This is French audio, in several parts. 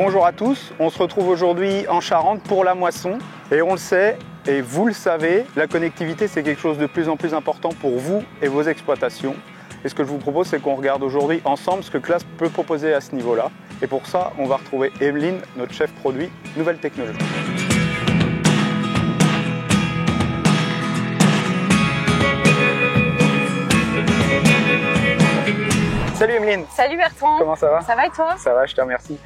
Bonjour à tous, on se retrouve aujourd'hui en Charente pour la moisson et on le sait et vous le savez, la connectivité c'est quelque chose de plus en plus important pour vous et vos exploitations. Et ce que je vous propose c'est qu'on regarde aujourd'hui ensemble ce que Claas peut proposer à ce niveau-là. Et pour ça, on va retrouver Emeline, notre chef produit nouvelle technologie. Salut Emeline. Salut Bertrand. Comment ça va? Ça va et toi? Ça va, je te remercie.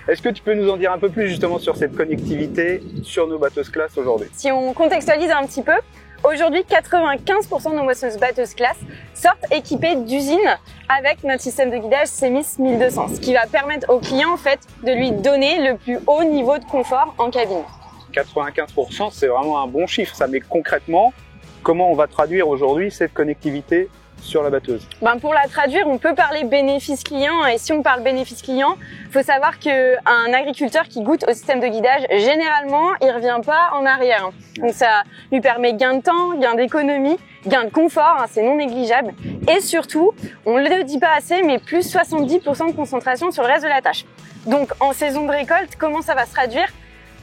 Est-ce que tu peux nous en dire un peu plus justement sur cette connectivité sur nos batteuses Claas aujourd'hui? Si on contextualise un petit peu, aujourd'hui 95% de nos moissonneuses batteuses Claas sortent équipées d'usines avec notre système de guidage CEMIS 1200, ce qui va permettre au client en fait de lui donner le plus haut niveau de confort en cabine. 95%, c'est vraiment un bon chiffre, ça. Mais concrètement, comment on va traduire aujourd'hui cette connectivité sur la batteuse? Pour la traduire, on peut parler bénéfice client. Et si on parle bénéfice client, faut savoir qu'un agriculteur qui goûte au système de guidage, généralement, il revient pas en arrière. Donc ça lui permet gain de temps, gain d'économie, gain de confort, c'est non négligeable. Et surtout, on ne le dit pas assez, mais plus 70% de concentration sur le reste de la tâche. Donc en saison de récolte, comment ça va se traduire?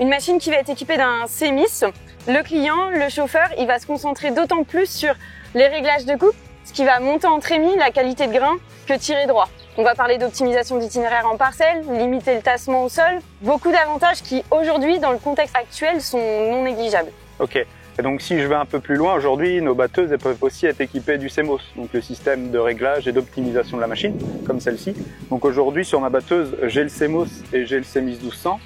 Une machine qui va être équipée d'un CEMIS, le client, le chauffeur, il va se concentrer d'autant plus sur les réglages de coupe, ce qui va monter en trémie la qualité de grain que tirer droit. On va parler d'optimisation d'itinéraire en parcelle, limiter le tassement au sol, beaucoup d'avantages qui aujourd'hui, dans le contexte actuel, sont non négligeables. Ok, et donc si je vais un peu plus loin, aujourd'hui nos batteuses elles peuvent aussi être équipées du CEMOS, donc le système de réglage et d'optimisation de la machine, comme celle-ci. Donc aujourd'hui sur ma batteuse, j'ai le CEMOS et j'ai le CEMIS 1200.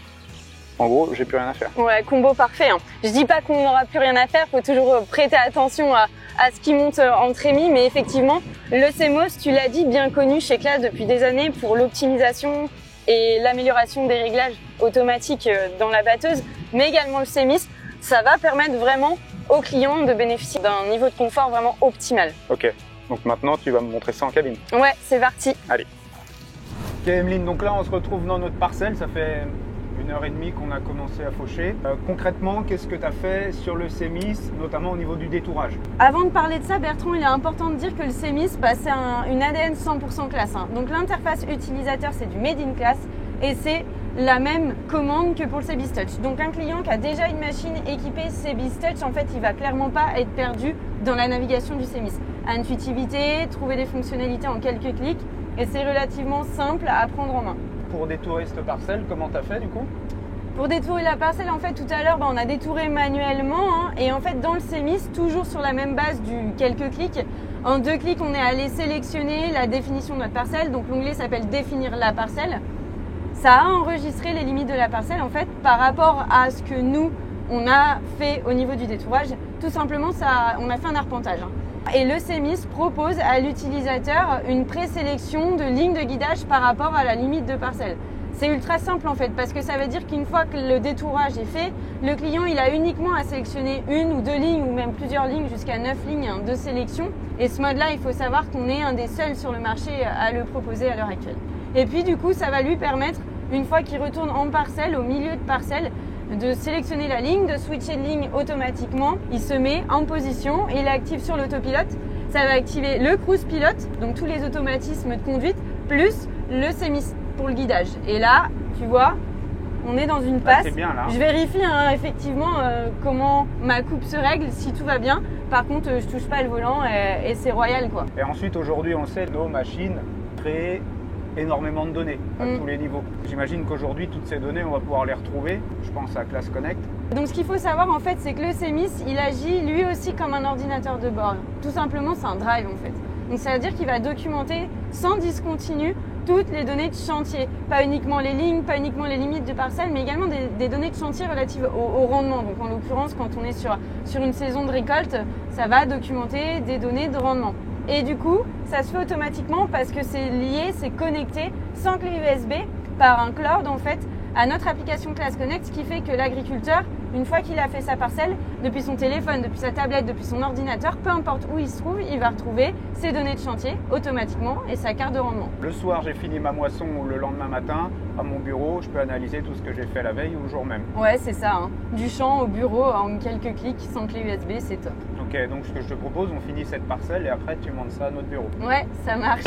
En gros, j'ai plus rien à faire. Ouais, combo parfait. Je dis pas qu'on n'aura plus rien à faire, faut toujours prêter attention à ce qui monte en trémie, mais effectivement, le CEMOS, tu l'as dit, bien connu chez Claas depuis des années pour l'optimisation et l'amélioration des réglages automatiques dans la batteuse, mais également le CEMIS, ça va permettre vraiment aux clients de bénéficier d'un niveau de confort vraiment optimal. Ok, donc maintenant tu vas me montrer ça en cabine. Ouais, c'est parti. Allez. Ok Emeline, donc là on se retrouve dans notre parcelle, ça fait 1h30 qu'on a commencé à faucher. Concrètement, qu'est-ce que tu as fait sur le CEMIS, notamment au niveau du détourage? Avant de parler de ça, Bertrand, il est important de dire que le CEMIS, c'est une ADN 100% Claas. Donc l'interface utilisateur, c'est du Made in Claas et c'est la même commande que pour le CEBIS Touch. Donc un client qui a déjà une machine équipée CEBIS Touch, en fait, il va clairement pas être perdu dans la navigation du CEMIS. Intuitivité, trouver des fonctionnalités en quelques clics et c'est relativement simple à prendre en main. Pour détourer cette parcelle, comment tu as fait du coup? Pour détourer la parcelle, en fait, tout à l'heure, on a détouré manuellement et en fait, dans le CEMIS, toujours sur la même base du quelques clics. En 2 clics, on est allé sélectionner la définition de notre parcelle. Donc l'onglet s'appelle définir la parcelle. Ça a enregistré les limites de la parcelle en fait par rapport à ce que nous on a fait au niveau du détourage. Tout simplement, on a fait un arpentage. Et le CEMIS propose à l'utilisateur une présélection de lignes de guidage par rapport à la limite de parcelle. C'est ultra simple en fait parce que ça veut dire qu'une fois que le détourage est fait, le client il a uniquement à sélectionner 1 ou 2 lignes ou même plusieurs lignes jusqu'à 9 lignes de sélection. Et ce mode-là, il faut savoir qu'on est un des seuls sur le marché à le proposer à l'heure actuelle. Et puis du coup, ça va lui permettre, une fois qu'il retourne en parcelle, au milieu de parcelle, de sélectionner la ligne, de switcher de ligne automatiquement. Il se met en position et il active sur l'autopilote. Ça va activer le cruise pilote, donc tous les automatismes de conduite, plus le CEMIS pour le guidage. Et là, tu vois, on est dans une passe. C'est bien là. Je vérifie effectivement comment ma coupe se règle, si tout va bien. Par contre, je touche pas le volant et c'est royal quoi. Et ensuite, aujourd'hui, on sait, nos machines créent énormément de données à tous les niveaux. J'imagine qu'aujourd'hui, toutes ces données, on va pouvoir les retrouver. Je pense à Claas Connect. Donc ce qu'il faut savoir en fait, c'est que le CEMIS, il agit lui aussi comme un ordinateur de bord. Tout simplement, c'est un drive en fait. Donc ça veut dire qu'il va documenter sans discontinu toutes les données de chantier. Pas uniquement les lignes, pas uniquement les limites de parcelle, mais également des données de chantier relatives au rendement. Donc en l'occurrence, quand on est sur une saison de récolte, ça va documenter des données de rendement. Et du coup, ça se fait automatiquement parce que c'est lié, c'est connecté sans clé USB par un cloud en fait à notre application Claas Connect, ce qui fait que l'agriculteur, une fois qu'il a fait sa parcelle, depuis son téléphone, depuis sa tablette, depuis son ordinateur, peu importe où il se trouve, il va retrouver ses données de chantier automatiquement et sa carte de rendement. Le soir, j'ai fini ma moisson ou le lendemain matin, à mon bureau, je peux analyser tout ce que j'ai fait la veille ou le jour même. Ouais, c'est ça. Du champ au bureau en quelques clics sans clé USB, c'est top. Ok, donc ce que je te propose, on finit cette parcelle et après tu montes ça à notre bureau. Ouais, ça marche.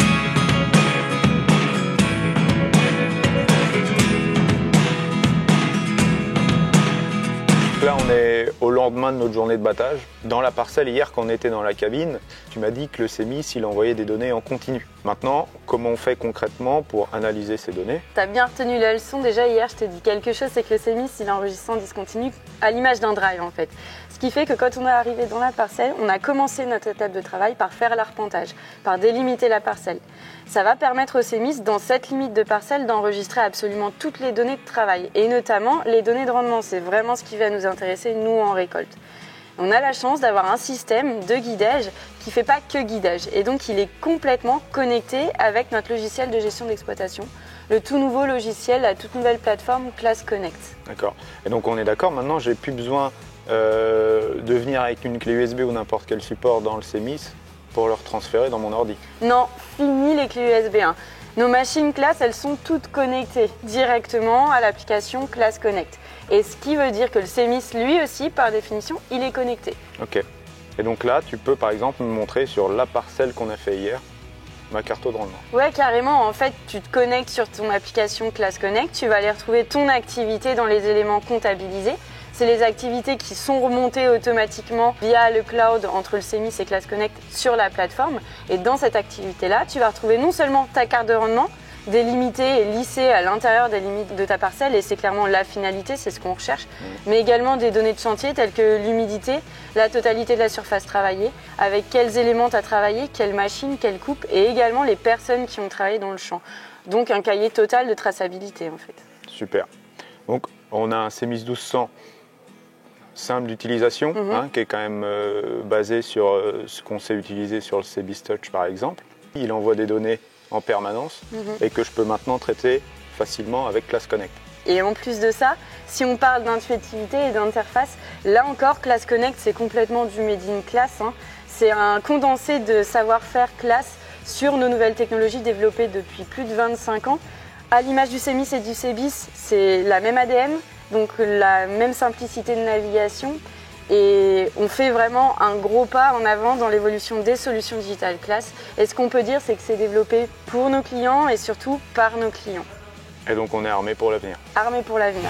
au lendemain de notre journée de battage. Dans la parcelle, hier, quand on était dans la cabine, tu m'as dit que le CMIS, il envoyait des données en continu. Maintenant, comment on fait concrètement pour analyser ces données? Tu as bien retenu la leçon. Déjà, hier, je t'ai dit quelque chose, c'est que le CMIS, il enregistre en discontinu à l'image d'un drive, en fait. Ce qui fait que quand on est arrivé dans la parcelle, on a commencé notre étape de travail par faire l'arpentage, par délimiter la parcelle. Ça va permettre au CMIS, dans cette limite de parcelle, d'enregistrer absolument toutes les données de travail, et notamment les données de rendement. C'est vraiment ce qui va nous intéresser, nous, en récolte. On a la chance d'avoir un système de guidage qui ne fait pas que guidage, et donc il est complètement connecté avec notre logiciel de gestion d'exploitation, le tout nouveau logiciel, la toute nouvelle plateforme ClassConnect. D'accord. Et donc on est d'accord, maintenant j'ai plus besoin de venir avec une clé USB ou n'importe quel support dans le CMIS pour le transférer dans mon ordi. Non, fini les clés USB 1. Nos machines classe, elles sont toutes connectées directement à l'application ClassConnect. Et ce qui veut dire que le CMIS, lui aussi, par définition, il est connecté. Ok. Et donc là, tu peux par exemple me montrer sur la parcelle qu'on a fait hier, ma carte de rendement. Ouais, carrément. En fait, tu te connectes sur ton application ClassConnect, tu vas aller retrouver ton activité dans les éléments comptabilisés. C'est les activités qui sont remontées automatiquement via le cloud entre le CMIS et ClassConnect sur la plateforme. Et dans cette activité-là, tu vas retrouver non seulement ta carte de rendement, délimitée et lissée à l'intérieur des limites de ta parcelle, et c'est clairement la finalité, c'est ce qu'on recherche, mais également des données de chantier telles que l'humidité, la totalité de la surface travaillée, avec quels éléments tu as travaillé, quelles machines, quelles coupes, et également les personnes qui ont travaillé dans le champ. Donc un cahier total de traçabilité en fait. Super. Donc on a un CMIS 1200 simple d'utilisation, qui est quand même basé sur ce qu'on sait utiliser sur le CBIS Touch par exemple. Il envoie des données en permanence et que je peux maintenant traiter facilement avec ClassConnect. Et en plus de ça, si on parle d'intuitivité et d'interface, là encore ClassConnect c'est complètement du made in Class. C'est un condensé de savoir-faire Class sur nos nouvelles technologies développées depuis plus de 25 ans. À l'image du CMIS et du CBIS, c'est la même ADN, donc la même simplicité de navigation, et on fait vraiment un gros pas en avant dans l'évolution des solutions digitales Class. Et ce qu'on peut dire, c'est que c'est développé pour nos clients et surtout par nos clients. Et donc on est armé pour l'avenir. Armé pour l'avenir.